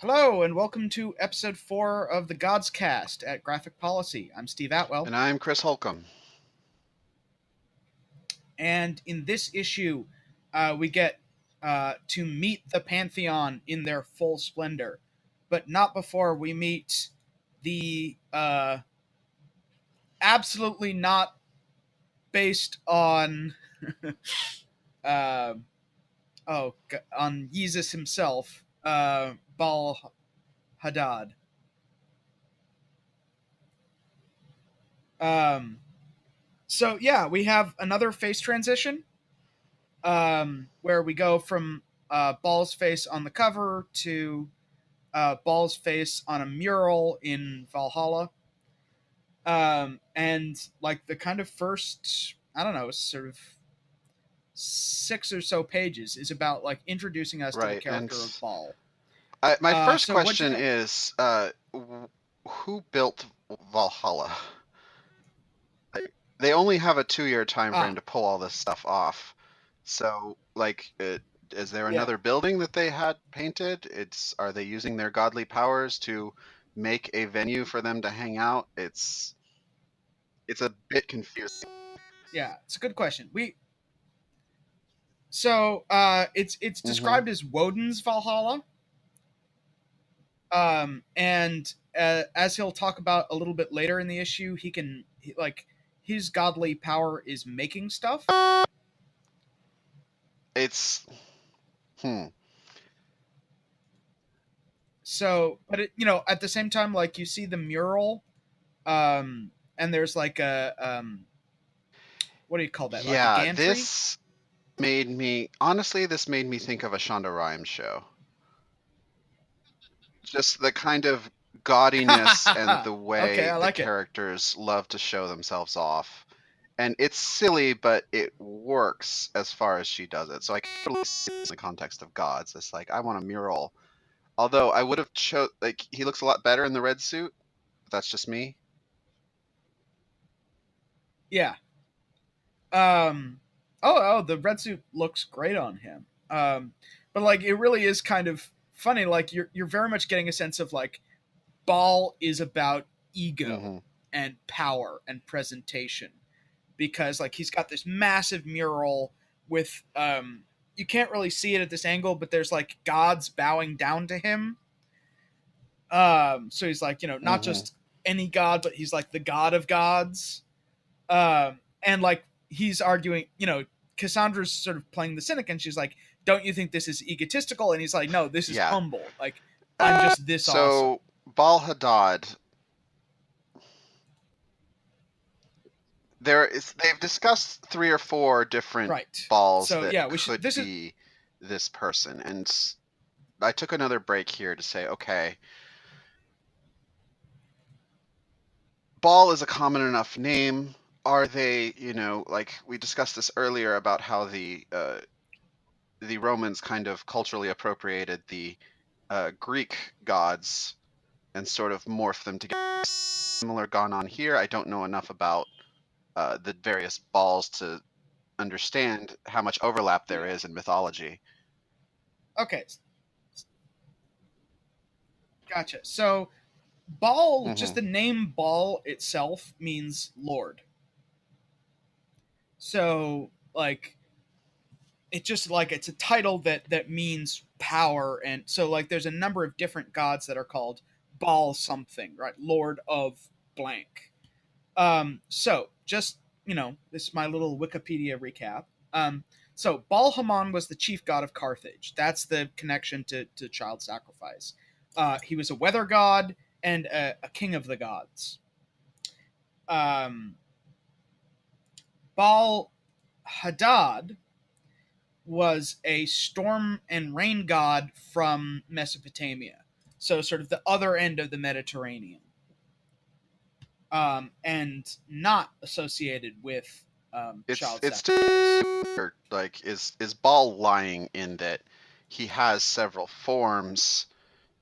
Hello, and welcome to episode 4 of the Godscast at Graphic Policy. I'm Steve Attewell, And I'm Chris Holcomb. and in this issue, we get to meet the Pantheon in their full splendor, but not before we meet the absolutely not based on uh, on Yeezus himself, Baal Hadad. So yeah, we have another face transition, where we go from Ball's face on the cover to Ball's face on a mural in Valhalla. And like the kind of first, I don't know, sort of 6 or so pages is about like introducing us to the Right. And character of Ball. my first So what'd you question think? is who built Valhalla? They only have a 2-year time frame Ah, to pull all this stuff off. So, is there yeah. another building that they had painted? Are they using their godly powers to make a venue for them to hang out? It's a bit confusing. Yeah, it's a good question. It's Hmm. described as Woden's Valhalla. And as he'll talk about a little bit later in the issue, like his godly power is making stuff. It's hmm. So, but at the same time, like you see the mural, and there's like what do you call that? Like a Yeah, gantry? this made me think of a Shonda Rhimes show. Just the kind of gaudiness and the Okay, way I the like it. characters love to show themselves off. And it's silly, but it works as far as she does it. So I can totally see this in the context of gods. It's like, I want a mural. Although I would have he looks a lot better in the red suit. But that's just me. Yeah. Um. Oh, the red suit looks great on him. But like it really is kind of funny. Like you're very much getting a sense of like Ball is about ego Hmm. and power and presentation because like he's got this massive mural with you can't really see it at this angle, but there's like gods bowing down to him. So he's like, not Hmm. just any god, but he's like the god of gods. And like he's arguing, Cassandra's sort of playing the cynic, and she's like, "Don't you think this is egotistical?" And he's like, "No, this is Yeah. humble. Like I'm just this awesome." So Bal Hadad, they've discussed 3 or 4 different Right. balls So that yeah, we should. could This is be this person. And I took another break here to say, okay, Ball is a common enough name. Are they, like we discussed this earlier about how the Romans kind of culturally appropriated the Greek gods and sort of morphed them together. Similar gone on here. I don't know enough about the various balls to understand how much overlap there yeah. is in mythology. Okay. Gotcha. So Baal, just Hmm. the name Baal itself means Lord. So like it's a title that means power, and so like there's a number of different gods that are called Baal something, right? Lord of blank. So just this is my little Wikipedia recap. So Baal Haman was the chief god of Carthage. That's the connection to child sacrifice. He was a weather god and a king of the gods. Um, Baal Hadad was a storm and rain god from Mesopotamia, so sort of the other end of the Mediterranean, and not associated with child It's sacrifice. like is Ball lying in that he has several forms,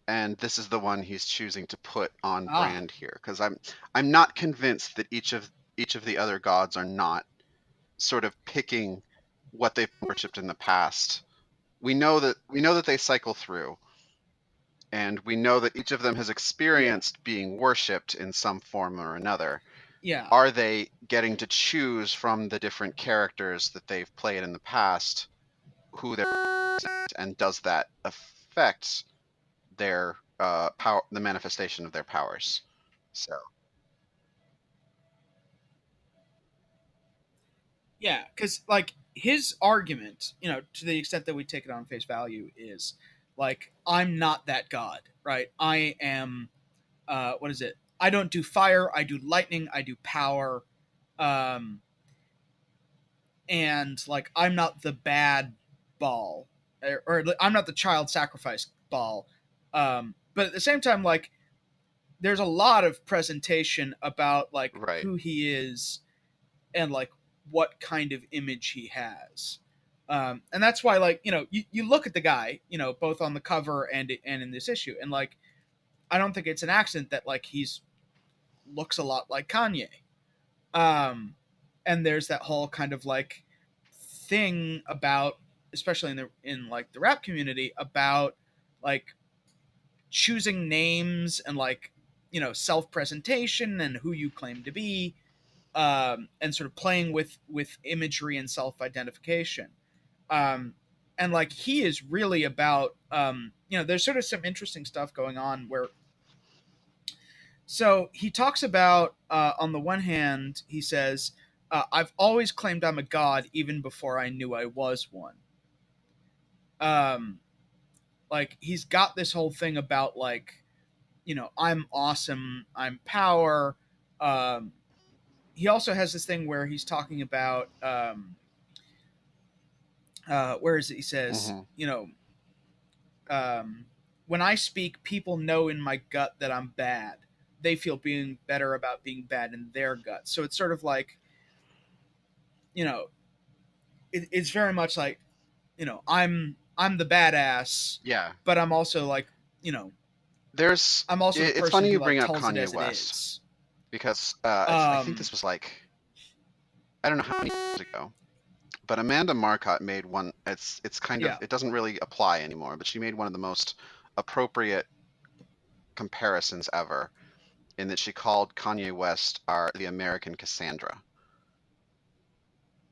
and this is the one he's choosing to put on Ah, brand here? Because I'm not convinced that each of the other gods are not sort of picking what they've worshipped in the past. We know that they cycle through, and we know that each of them has experienced being worshipped in some form or another. Yeah. Are they getting to choose from the different characters that they've played in the past who they're, and does that affect their power, the manifestation of their powers? So Yeah, because like his argument, you know, to the extent that we take it on face value, is like I'm not that god, right? I am. What is it? I don't do fire. I do lightning. I do power. Um, and like I'm not the bad ball, or I'm not the child sacrifice ball. But at the same time, like there's a lot of presentation about like right, who he is and like what kind of image he has. And that's why, like, you know, you look at the guy, you know, both on the cover and in this issue, and like, I don't think it's an accident that like he's looks a lot like Kanye. Um, and there's that whole kind of like thing about, especially in like the rap community, about like choosing names and like, you know, self presentation and who you claim to be, and sort of playing with imagery and self identification. Um, and like he is really about, you know, there's sort of some interesting stuff going on where. So he talks about, on the one hand, he says, "I've always claimed I'm a god even before I knew I was one." Um, like he's got this whole thing about like, you know, I'm awesome, I'm power. Um, he also has this thing where he's talking about, where is it? He says, mm-hmm. you know, um, when I speak, people know in my gut that I'm bad. They feel being better about being bad in their gut. So it's sort of like, you know, it's very much like, you know, I'm the badass, Yeah, but I'm also like, you know, there's I'm also the it's person funny who you like bring up tells it Kanye as it West is. because I think Um, this was like, I don't know how many years ago, but Amanda Marcotte made one. It's kind of, yeah, it doesn't really apply anymore, but she made one of the most appropriate comparisons ever, in that she called Kanye West the American Cassandra,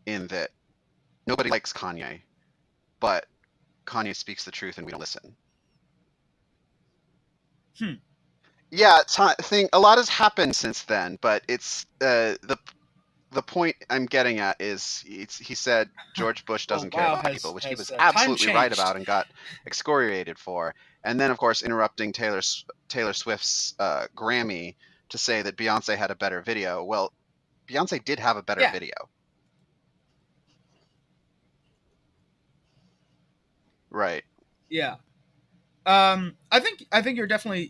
in that nobody likes Kanye, but Kanye speaks the truth and we don't listen. hmm. Yeah, thing a lot has happened since then, but it's the point I'm getting at is he said George Bush Oh doesn't care wow, about people, which he has was time absolutely right changed? about and got excoriated for. And then, of course, interrupting Taylor Swift's Grammy to say that Beyonce had a better video. Well, Beyonce did have a better Yeah, video. Right. yeah. I think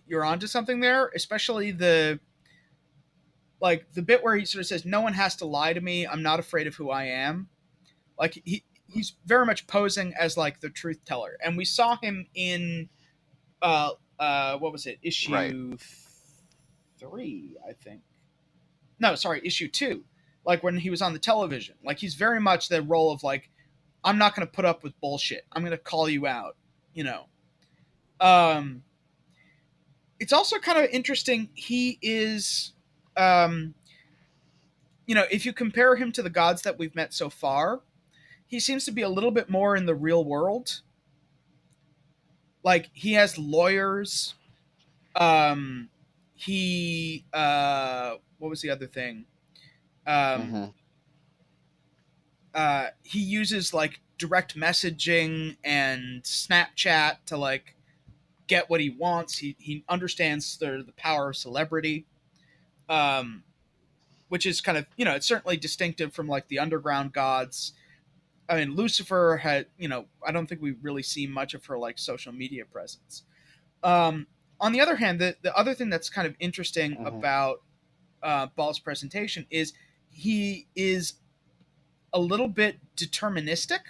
you're onto something there, especially the like the bit where he sort of says, "No one has to lie to me. I'm not afraid of who I am." Like he's very much posing as like the truth teller, and we saw him in what was it, Right. issue 3, I think. No, sorry, issue 2. Like when he was on the television, like he's very much the role of like, I'm not going to put up with bullshit. I'm going to call you out. You know. Um, it's also kind of interesting. He is, um, you know, if you compare him to the gods that we've met so far, he seems to be a little bit more in the real world. Like he has lawyers. Um, he what was the other thing? Um, Mm-hmm. he uses like direct messaging and Snapchat to like get what he wants. He understands the power of celebrity, um, which is kind of, you know, it's certainly distinctive from like the underground gods. I mean, Lucifer had, you know, I don't think we really see much of her like social media presence. Um, on the other hand, the other thing that's kind of interesting Mm-hmm. about Ball's presentation is he is a little bit deterministic.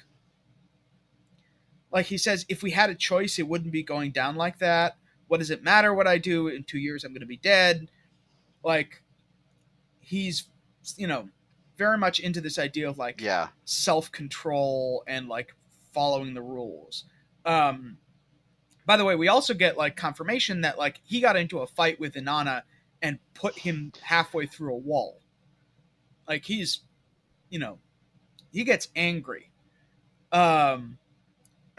Like he says, if we had a choice, it wouldn't be going down like that. What does it matter what I do? In 2 years, I'm going to be dead. Like he's, you know, very much into this idea of like Yeah. self control and like following the rules. Um, By the way, we also get like confirmation that like he got into a fight with Inanna and put him halfway through a wall. Like he's, you know, he gets angry. And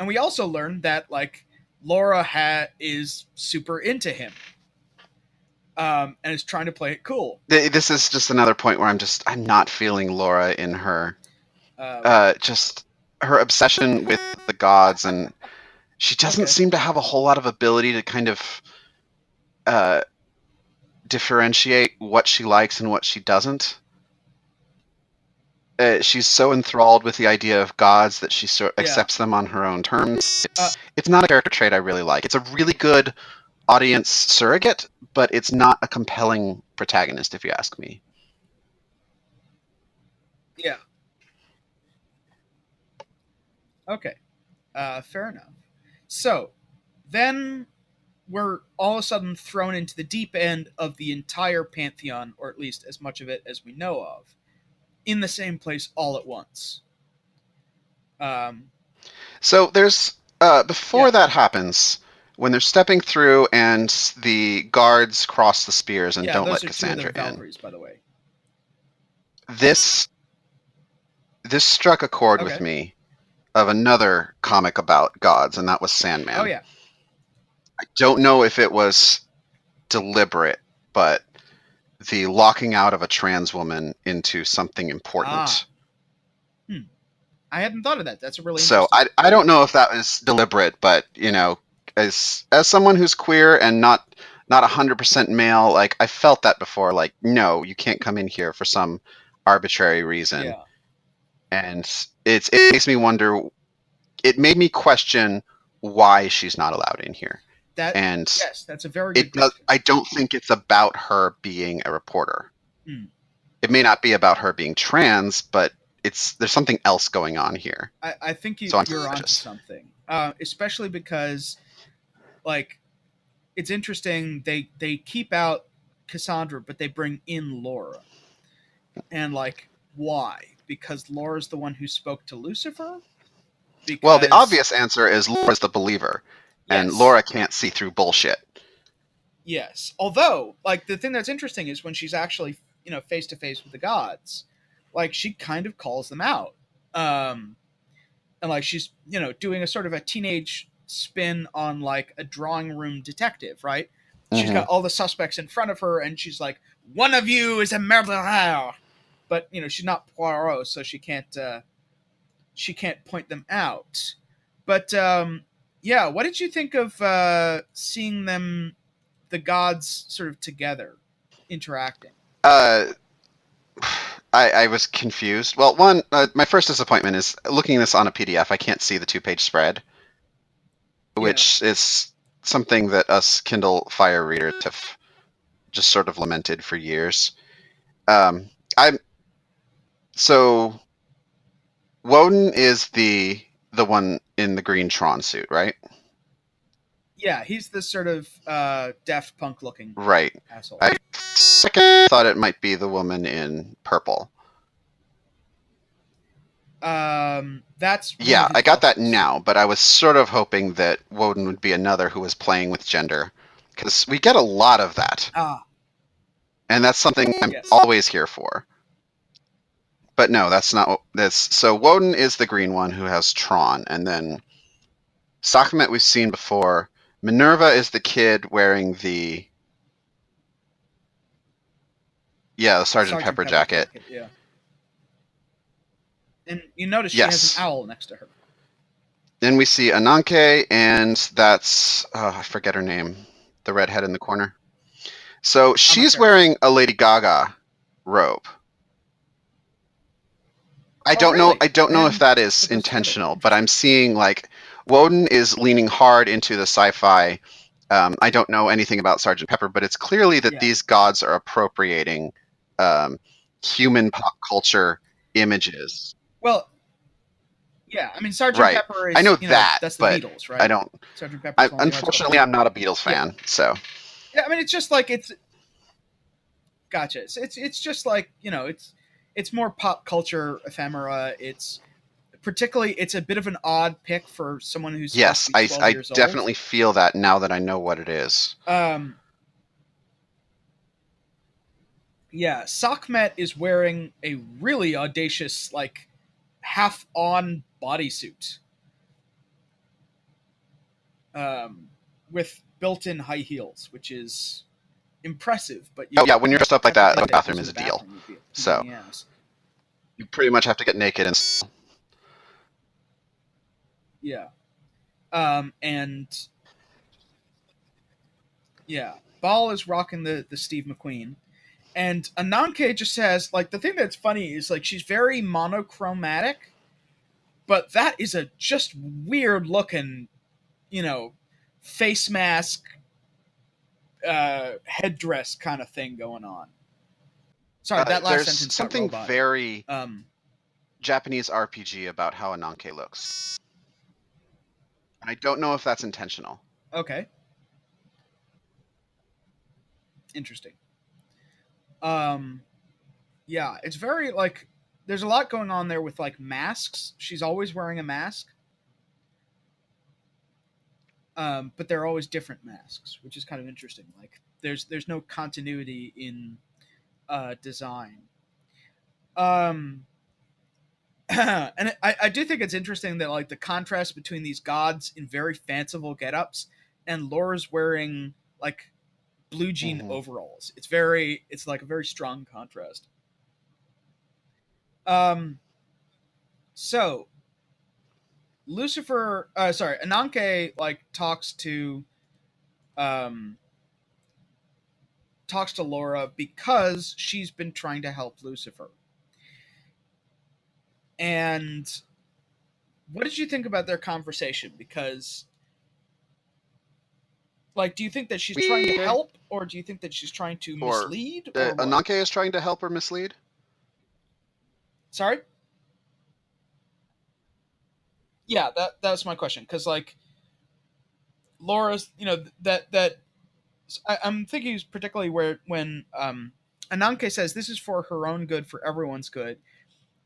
we also learned that like Laura is super into him, and is trying to play it cool. This is just another point where I'm not feeling Laura in her, just her obsession with the gods, and she doesn't seem to have a whole lot of ability to kind of differentiate what she likes and what she doesn't. She's so enthralled with the idea of gods that she accepts them on her own terms. It's not a character trait I really like. It's a really good audience surrogate, but it's not a compelling protagonist, if you ask me. Yeah. Okay. Fair enough. So, then we're all of a sudden thrown into the deep end of the entire pantheon, or at least as much of it as we know of, in the same place all at once. So there's before that happens, when they're stepping through and the guards cross the spears and don't let Cassandra in. Valkyries, by the way. This struck a chord with me of another comic about gods, and that was Sandman. Oh yeah. I don't know if it was deliberate, but the locking out of a trans woman into something important. I hadn't thought of that. That's a really so I don't know if that was deliberate, but you know, as someone who's queer and not 100% male, like I felt that before. Like, no, you can't come in here for some arbitrary reason. Yeah. And it makes me wonder. It made me question why she's not allowed in here. Yes, that's a very good question. I don't think it's about her being a reporter. It may not be about her being trans, but there's something else going on here. I think you're onto something, especially because, like, it's interesting. They keep out Cassandra, but they bring in Laura, and like, why? Because Laura's the one who spoke to Lucifer. Well, the obvious answer is Laura's the believer, and Laura can't see through bullshit. Yes, although, like, the thing that's interesting is when she's actually, face to face with the gods, like, she kind of calls them out, and like she's doing a sort of a teenage spin on like a drawing room detective, right? She's got all the suspects in front of her, and she's like, "One of you is a murderer," but she's not Poirot, so she can't point them out. But yeah, what did you think of seeing them, the gods, sort of together, interacting? I was confused. Well, one, my first disappointment is looking at this on a PDF. I can't see the 2-page spread, which is something that us Kindle Fire readers have just sort of lamented for years. So Woden is the one in the green Tron suit, right? Yeah, he's this sort of Daft Punk looking asshole. I second thought it might be the woman in purple. That's I got that now, but I was sort of hoping that Woden would be another who was playing with gender, because we get a lot of that, and that's something I'm always here for. But no, that's not this. So Woden is the green one who has Tron, and then Sekhmet we've seen before. Minerva is the kid wearing the Sergeant Pepper jacket. Yeah. And you notice she has an owl next to her. Then we see Ananke, and that's I forget her name, the redhead in the corner. So she's wearing a Lady Gaga robe. I don't know if that is intentional, but I'm seeing like Woden is leaning hard into the sci-fi. I don't know anything about Sergeant Pepper, but it's clearly that these gods are appropriating human pop culture images. Well, yeah, I mean Sergeant Pepper is. I know that, that's the but Beatles, right? I don't. Sergeant Pepper. Unfortunately, I'm not a Beatles fan, so. Yeah, I mean it's just like it's. Gotcha. It's just like it's more pop culture ephemera. It's particularly, it's a bit of an odd pick for someone who's supposed Yes, to be 12 I years old. definitely feel that now that I know what it is. Yeah, Sekhmet is wearing a really audacious, like, half-on bodysuit. With built-in high heels, which is impressive. But Oh yeah, when you're dressed up like that, the bathroom is a deal. Would be a pain So in the ass. you pretty much have to get naked and. Yeah. And yeah, Ball is rocking the Steve McQueen. And Ananke just has, like, the thing that's funny is, like, she's very monochromatic, but that is a just weird looking, face mask, headdress kind of thing going on. Sorry, that last there's sentence something got very Japanese RPG about how Ananke looks. I don't know if that's intentional. Okay. Interesting. Yeah, it's very, like, there's a lot going on there with, like, masks. She's always wearing a mask. But they're always different masks, which is kind of interesting. Like, there's no continuity in design. And I do think it's interesting that, like, the contrast between these gods in very fanciful get-ups and Laura's wearing, like, blue jean overalls. It's like a very strong contrast. So Lucifer, Ananke, like, talks to Laura because she's been trying to help Lucifer. And what did you think about their conversation? Because, like, do you think that she's trying to help, or do you think that she's trying to mislead? Or Ananke is trying to help or mislead? Sorry? Yeah, that's my question. Because, like, Laura's, I'm thinking particularly when Ananke says this is for her own good, for everyone's good,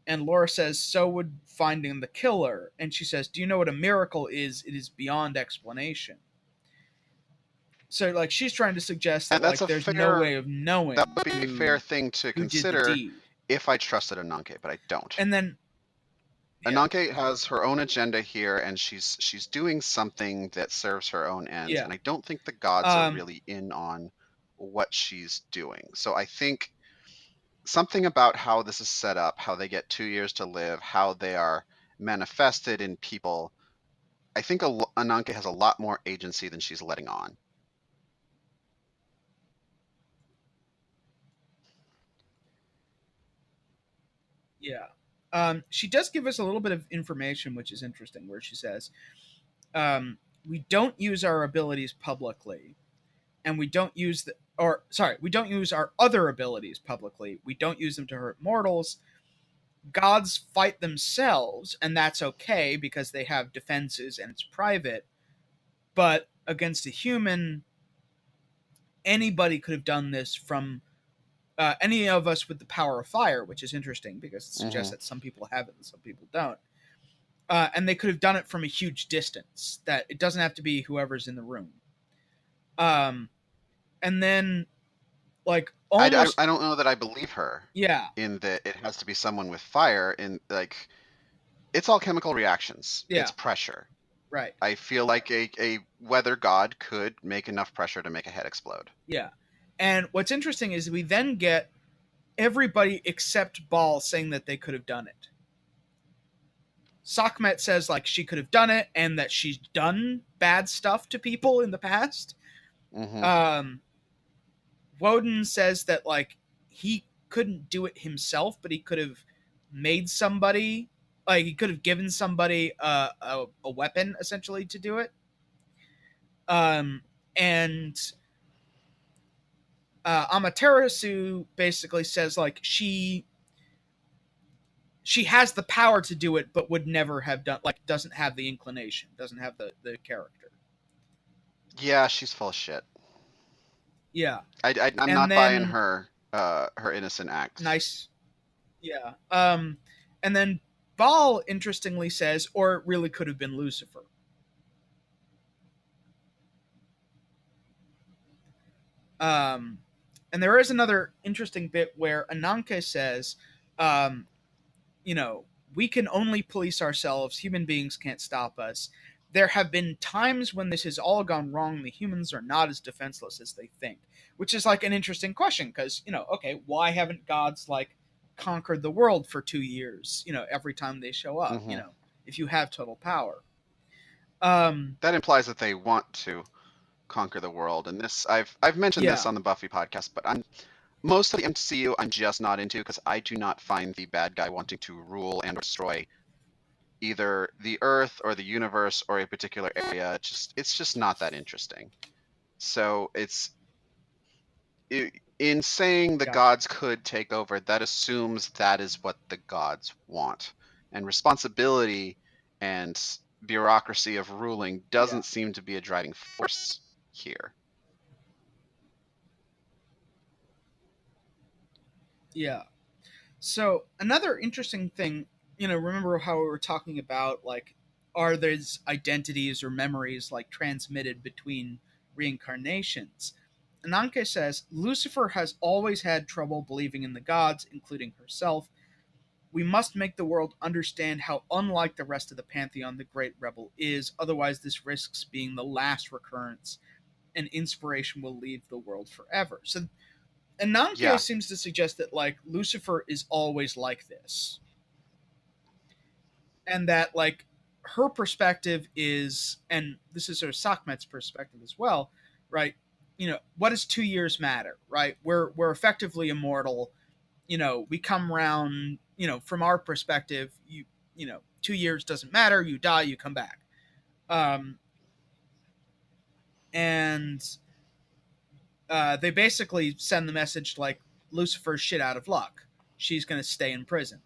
and Laura says, so would finding the killer. And she says, do you know what a miracle is? It is beyond explanation. So, like, she's trying to suggest that, like, there's no way of knowing. That would be a fair thing to consider if I trusted Ananke, but I don't. And then Ananke has her own agenda here, and she's doing something that serves her own ends. Yeah. And I don't think the gods are really in on what she's doing. So I think something about how this is set up, how they get 2 years to live, how they are manifested in people. I think Ananke has a lot more agency than she's letting on. Yeah. She does give us a little bit of information, which is interesting, where she says, we don't use our abilities publicly, and we don't use we don't use our other abilities publicly. We don't use them to hurt mortals. Gods fight themselves, and that's okay because they have defenses and it's private. But against a human, anybody could have done this from any of us with the power of fire, which is interesting because it suggests that some people have it and some people don't. And they could have done it from a huge distance, that it doesn't have to be whoever's in the room. And then, like, almost... I don't know that I believe her. Yeah. In that it has to be someone with fire, and, like, it's all chemical reactions. Yeah. It's pressure. Right. I feel like a weather god could make enough pressure to make a head explode. Yeah. And what's interesting is we then get everybody except Ball saying that they could have done it. Sekhmet says, like, she could have done it and that she's done bad stuff to people in the past. Woden says that, like, he couldn't do it himself, but he could have made somebody, like, he could have given somebody a weapon, essentially, to do it. And Amaterasu basically says, like, she has the power to do it, but would never have done, like, doesn't have the inclination, doesn't have the character. Yeah, she's full of shit. Yeah. I'm not buying her innocent act. Nice. Yeah. And then Baal, interestingly, says, or it really could have been Lucifer. And there is another interesting bit where Ananke says, um, you know, we can only police ourselves. Human beings can't stop us. There have been times when this has all gone wrong. The humans are not as defenseless as they think, which is like an interesting question because, okay, why haven't gods like conquered the world for 2 years, every time they show up, Mm-hmm. if you have total power? That implies that they want to conquer the world. And this, I've mentioned this Yeah, on the Buffy podcast, but most of the MCU I'm just not into because I do not find the bad guy wanting to rule and destroy either the Earth or the universe or a particular area. It's just not that interesting. So in saying the gotcha. gods could take over, that assumes that is what the gods want, and responsibility and bureaucracy of ruling Yeah, doesn't seem to be a driving force here. yeah. So another interesting thing, remember how we were talking about like, are these identities or memories like transmitted between reincarnations? Ananke says Lucifer has always had trouble believing in the gods, including herself. We must make the world understand how unlike the rest of the pantheon the great rebel is, otherwise this risks being the last recurrence and inspiration will leave the world forever. So Ananke Yeah, seems to suggest that like Lucifer is always like this, and that like her perspective is, and this is her Sakmet's perspective as well, right? What does 2 years matter, right? We're effectively immortal. We come around. From our perspective, 2 years doesn't matter. You die, you come back, um, and they basically send the message like Lucifer's shit out of luck. She's gonna stay in prison.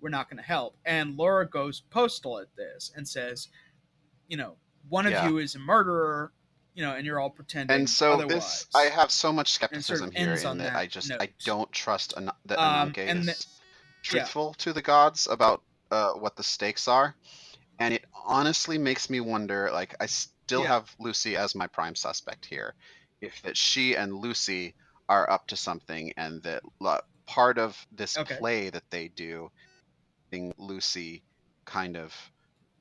We're not gonna help. And Laura goes postal at this and says, you know, one of yeah. you is a murderer, and you're all And pretending so I otherwise. have so much And it sort of skepticism here ends in on that that I note. don't trust that Ananke And is yeah, truthful to the gods about what the stakes are. And it honestly makes me wonder, like, I still yeah, have Lucy as my prime suspect here, if that she and Lucy are up to something, and that part of this okay, play that they do, being Lucy kind of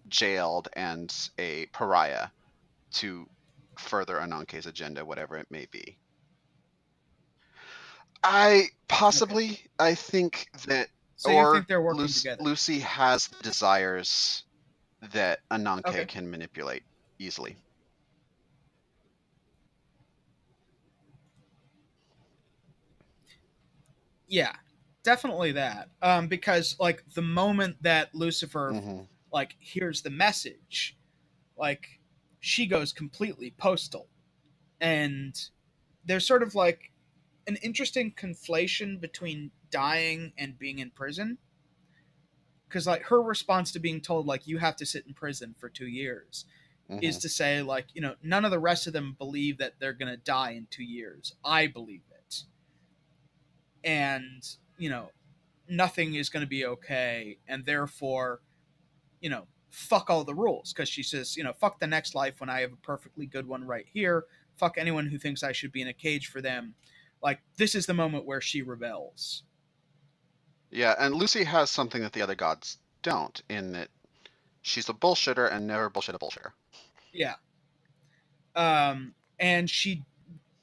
jailed and a pariah to further Ananke's agenda, whatever it may be. okay. I think that, So you or think they're working together? Lucy has the desires that Ananke Okay, can manipulate easily. yeah, definitely that. Because like the moment that Lucifer Hmm. like hears the message, like she goes completely postal, and there's sort of like an interesting conflation between dying and being in prison, because like her response to being told like you have to sit in prison for 2 years is Hmm. to say like none of the rest of them believe that they're gonna die in 2 years. I believe it, and nothing is gonna be okay, and therefore fuck all the rules, because she says fuck the next life when I have a perfectly good one right here. Fuck anyone who thinks I should be in a cage for them. Like this is the moment where she rebels. Yeah, and Lucy has something that the other gods don't, in that she's a bullshitter and never bullshit a bullshitter. Yeah. And she,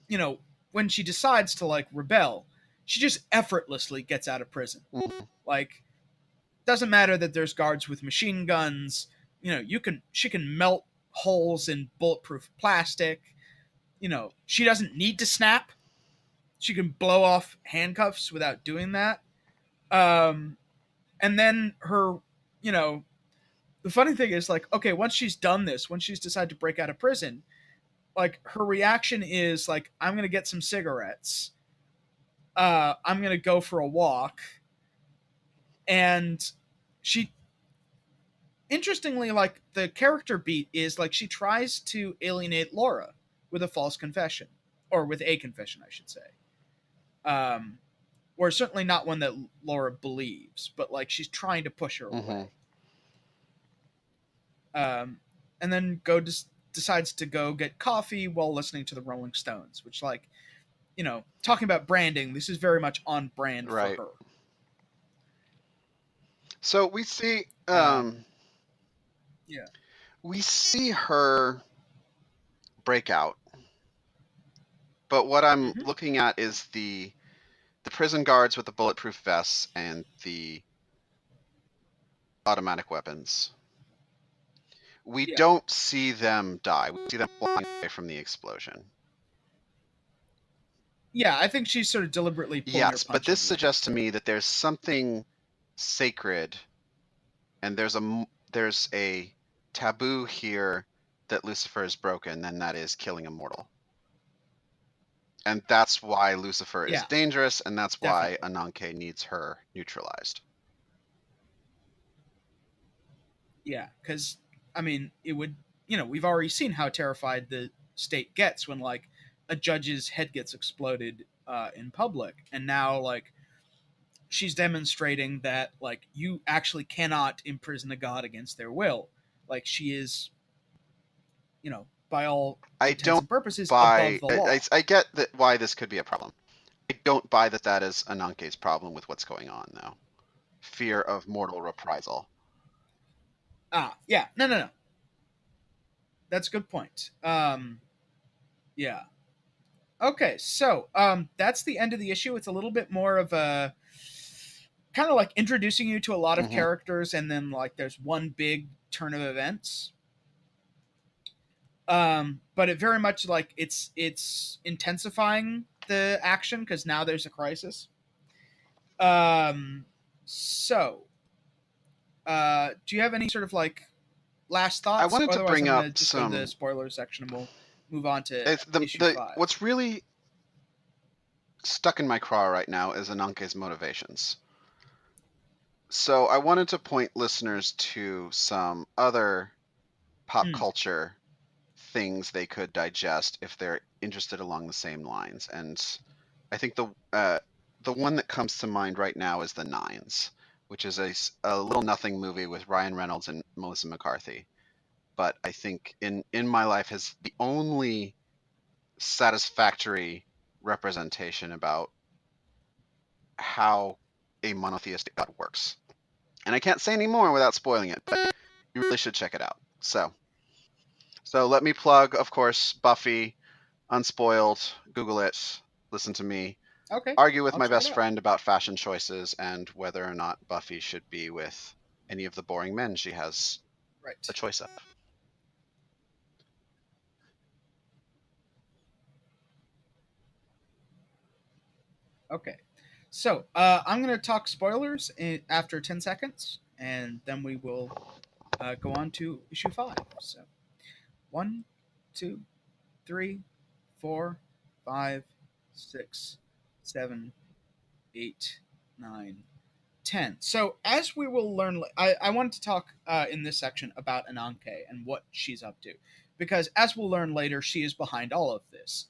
you know, when she decides to like rebel, she just effortlessly gets out of prison. Hmm. Like, doesn't matter that there's guards with machine guns. She can melt holes in bulletproof plastic. She doesn't need to snap. She can blow off handcuffs without doing that. Um, and then her, you know, the funny thing is like, okay, once she's done this, once she's decided to break out of prison, like her reaction is like, I'm gonna get some cigarettes. I'm gonna go for a walk, and she, interestingly, like the character beat is like she tries to alienate Laura with a false confession, or with a confession, I should say. Um, or certainly not one that Laura believes, but like she's trying to push her Hmm. away. and then decides to go get coffee while listening to the Rolling Stones, which, like, talking about branding, this is very much on brand for Right. her. So we see Yeah. we see her break out, but what I'm Mm-hmm. looking at is the prison guards with the bulletproof vests and the automatic weapons. We Yeah. don't see them die. We see them flying away from the explosion. Yeah, I think she's sort of deliberately pulling her Yes, but this punches. suggests to me that there's something sacred, and there's a taboo here that Lucifer has broken, and that is killing a mortal. And that's why Lucifer is Yeah, dangerous, and that's why definitely. Ananke needs her neutralized. Yeah, because, I mean, it would, we've already seen how terrified the state gets when, like, a judge's head gets exploded in public. And now, like, she's demonstrating that, like, you actually cannot imprison a god against their will. Like, she is, by all I intents don't and purposes, above buy. the law. I get that why this could be a problem. I don't buy that that is Ananke's problem with what's going on, though. Fear of mortal reprisal. Yeah. No. That's a good point. Yeah. Okay, so that's the end of the issue. It's a little bit more of a kind of like introducing you to a lot of Mm-hmm. characters, and then, like, there's one big turn of events. But it very much, like, it's intensifying the action because now there's a crisis. Um, so do you have any sort of, like, last I thoughts? wanted to Otherwise, bring I'm up gonna just go to the some. spoiler section and we'll move on to It's issue 5. what's really stuck in my craw right now is Ananke's motivations. So I wanted to point listeners to some other pop Mm, culture things they could digest if they're interested along the same lines. And I think the one that comes to mind right now is The Nines, which is a little nothing movie with Ryan Reynolds and Melissa McCarthy. But I think in my life is the only satisfactory representation about how a monotheistic God works. And I can't say any more without spoiling it, but you really should check it out. So let me plug, of course, Buffy, Unspoiled. Google it. Listen to me okay, argue with I'll my check it best out. friend about fashion choices and whether or not Buffy should be with any of the boring men she has a Right. choice of. Okay. So I'm going to talk spoilers after 10 seconds, and then we will go on to issue 5. So 1, 2, 3, 4, 5, 6, 7, 8, 9, 10. So as we will learn, I wanted to talk in this section about Ananke and what she's up to, because as we'll learn later, she is behind all of this.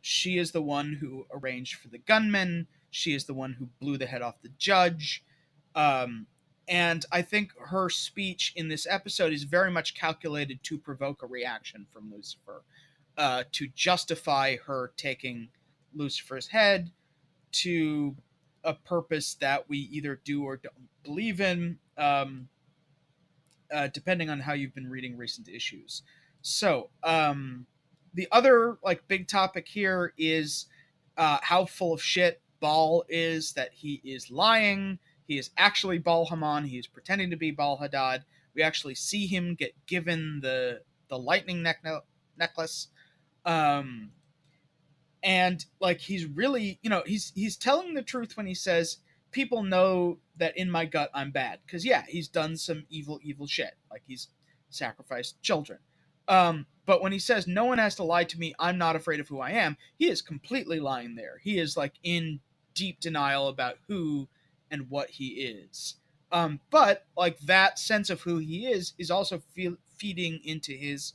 She is the one who arranged for the gunman. She is the one who blew the head off the judge. Um, and I think her speech in this episode is very much calculated to provoke a reaction from Lucifer, to justify her taking Lucifer's head, to a purpose that we either do or don't believe in, depending on how you've been reading recent issues. So, the other, like, big topic here is how full of shit Baal is, that he is lying. He is actually Baal Haman. He is pretending to be Baal Hadad. We actually see him get given the lightning necklace. Um, and, like, he's really, he's telling the truth when he says people know that in my gut I'm bad, because, yeah, he's done some evil shit, like he's sacrificed children. But when he says no one has to lie to me, I'm not afraid of who I am, he is completely lying there. He is, like, in deep denial about who and what he is. But, like, that sense of who he is also feeding into his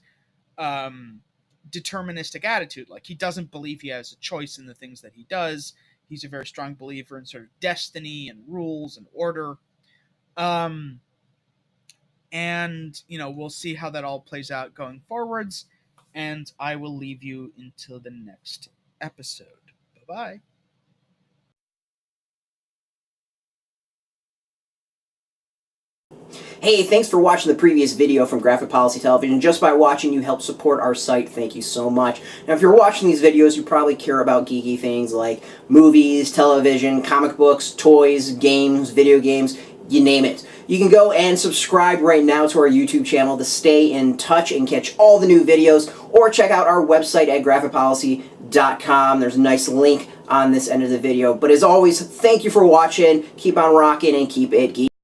um, deterministic attitude. Like, he doesn't believe he has a choice in the things that he does. He's a very strong believer in sort of destiny and rules and order. Um, And, we'll see how that all plays out going forwards. And I will leave you until the next episode. Bye-bye. Hey, thanks for watching the previous video from Graphic Policy Television. Just by watching, you help support our site. Thank you so much. Now, if you're watching these videos, you probably care about geeky things like movies, television, comic books, toys, games, video games, you name it. You can go and subscribe right now to our YouTube channel to stay in touch and catch all the new videos, or check out our website at graphicpolicy.com. There's a nice link on this end of the video. But as always, thank you for watching. Keep on rocking and keep it geeky.